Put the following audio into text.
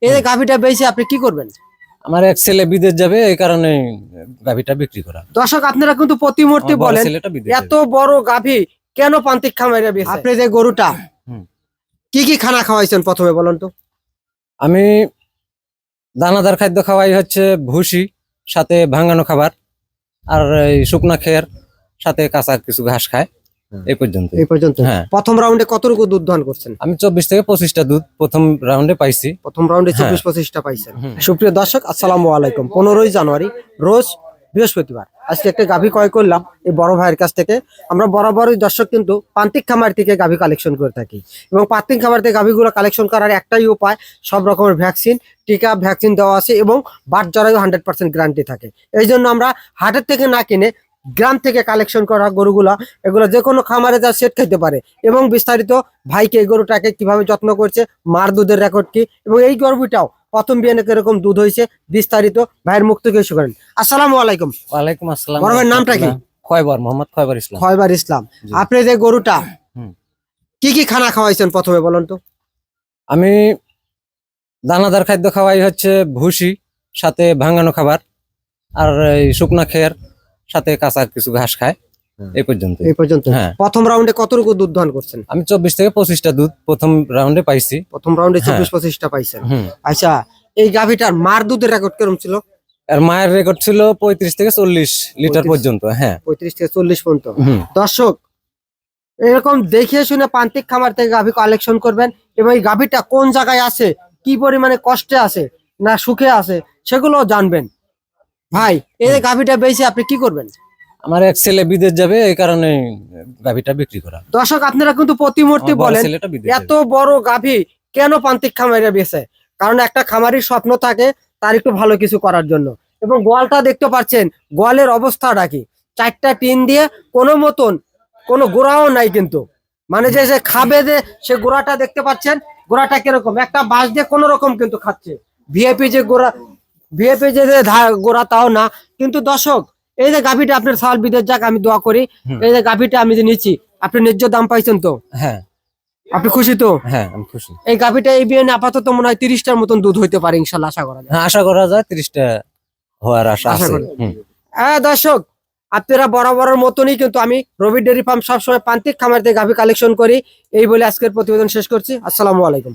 এই যে গাভীটা বেচে আপনি কি করবেন? আমার এক ছেলে বিদেশ যাবে, এই কারণে গাভীটা বিক্রি করা। দর্শক আপনারা কিন্তু প্রতি মুহূর্তে আমার বড় বলেন ছেলেটা বিদেশ এত যাবে। বড় গাভী কেন প্রান্তিক খামারে বেচে? আপনি যে গরুটা হুম। কি কি খানা খাওয়াইছেন প্রথমে বলেন তো? আমি দানাদার খাদ্য খাওয়াই হচ্ছে ভুসি, সাথে ভাঙানো খাবার, আর এই শুকনা খের, সাথে কাঁচা কিছু ঘাস খায়। এই পর্যন্ত। এই পর্যন্ত। হ্যাঁ। প্রথম রাউন্ডে কতটুকু দুধ দহন করছেন? আমি 24 থেকে 25টা দুধ প্রথম রাউন্ডে পাইছি। প্রথম রাউন্ডে হ্যাঁ। 24-25টা পাইছেন। হুম। সুপ্রিয় দর্শক আসসালামু আলাইকুম। 15ই জানুয়ারি রোজ বৃহস্পতিবার আজকে একটা গাভী ক্রয় করলাম এই বড় ভাইয়ের কাছ থেকে। আমরা বরাবরই দর্শক কিন্তু প্রান্তিক খামার থেকে গাভী কালেকশন করে থাকি এবং প্রান্তিক খামার থেকে গাভীগুলো কালেকশন করার একটাই উপায়, সব রকমের ভ্যাকসিন টিকা ভ্যাকসিন দেওয়া আছে এবং বাট জরায়ু 100% গ্যারান্টি থাকে। এই জন্য আমরা হাটের থেকে না কিনে গ্রাম থেকে কালেকশন করা গরুগুলা, এগুলো যে কোনো খামারে যা সেট খেতে পারে এবং বিস্তারিত ভাইকে এই গরুটাকে কিভাবে যত্ন করছে, মার দুধের রেকর্ড কি এবং এই গরুটাও প্রথম বিয়ানে কিরকম দুধ হয়েছে বিস্তারিত ভাইয়ের মুখ থেকে শুরু করেন। আসসালামু আলাইকুম। ওয়ালাইকুম আসসালাম। বড় ভাইয়ের নামটা কি? খয়বর, মোহাম্মদ খয়বর ইসলাম। খয়বার ইসলাম। জি। আপনি যে গরুটা হুম। কি কি খানা খাওয়াইছেন প্রথমে বলেন তো? আমি দানাদার খাদ্য খাওয়াই হচ্ছে ভুসি, সাথে ভাঙানো খাবার, আর এই শুকনা খের, সাথে কাঁচা কিছু ঘাস খায়। এই পর্যন্ত। এই পর্যন্ত। হ্যাঁ। প্রথম রাউন্ডে কতটুকু দুধ দহন করছেন? আমি 24 থেকে 25টা দুধ প্রথম রাউন্ডে পাইছি। প্রথম রাউন্ডে হ্যাঁ। 24-25টা পাইছেন। হুম। আচ্ছা, এই গাভীটার মার দুধের রেকর্ড কেমন ছিল? আর মায়ের রেকর্ড ছিল 35 থেকে 40 লিটার 35 পর্যন্ত। হ্যাঁ। 35 থেকে 40 পর্যন্ত। হুম। দর্শক এরকম দেখে শুনে প্রান্তিক খামার থেকে গাভী কালেকশন করবেন এবং এই গাভীটা কোন জায়গায় আছে, কি পরিমাণে কষ্টে আছে না সুখে আছে সেগুলো জানবেন। ভাই এই যে গাভীটা বেচে আপনি কি করবেন? আমার এক ছেলে বিদেশ যাবে, এই কারণে গাভীটা বিক্রি করা। দর্শক আপনারা কিন্তু প্রতি মুহূর্তে আমার বড় বলেন ছেলেটা বিদেশ এত যাবে। বড় গাভী কেন প্রান্তিক খামারে বেচে? কারণ একটা খামারির স্বপ্ন থাকে তার একটু ভালো কিছু করার জন্য। এবং গোয়ালটা দেখতে পাচ্ছেন, গোয়ালের অবস্থাটা কি, 4টা টিন দিয়ে কোনো মতন কোনো গোড়াও নাই কিন্তু, মানে যে যে খাবে যে সে গোড়াটা দেখতে পাচ্ছেন, গোড়াটা কিরকম একটা বাঁশ দিয়ে কোনো রকম কিন্তু খাচ্ছে। ভিআইপি যে গোড়া, ভিআইপি যে গোড়া তাও না কিন্তু। দর্শক এই যে গাভীটা আপনার সাল বিদেশ যাক, আমি দোয়া করি হুম। এই যে গাভীটা আমি যে নিচ্ছি আপনি ন্যায্য দাম পাইছেন তো? হ্যাঁ। আপনি খুশি তো? হ্যাঁ, আমি খুশি। এই গাভীটা এই বিয়ানে আপাতত মনে হয় 30টার মতন দুধ হইতে পারে ইনশাল্লাহ, আশা করা যায়। হ্যাঁ, আশা করা যায় 30টা হওয়ার আশা আশা আছে। করি। হুম। হ্যাঁ দর্শক আপনারা বরাবরের মতনই কিন্তু আমি রবি ডেয়ারি ফার্ম সবসময় প্রান্তিক খামার থেকে গাভী কালেকশন করি। এই বলে আজকের প্রতিবেদন শেষ করছি। আসসালামু আলাইকুম।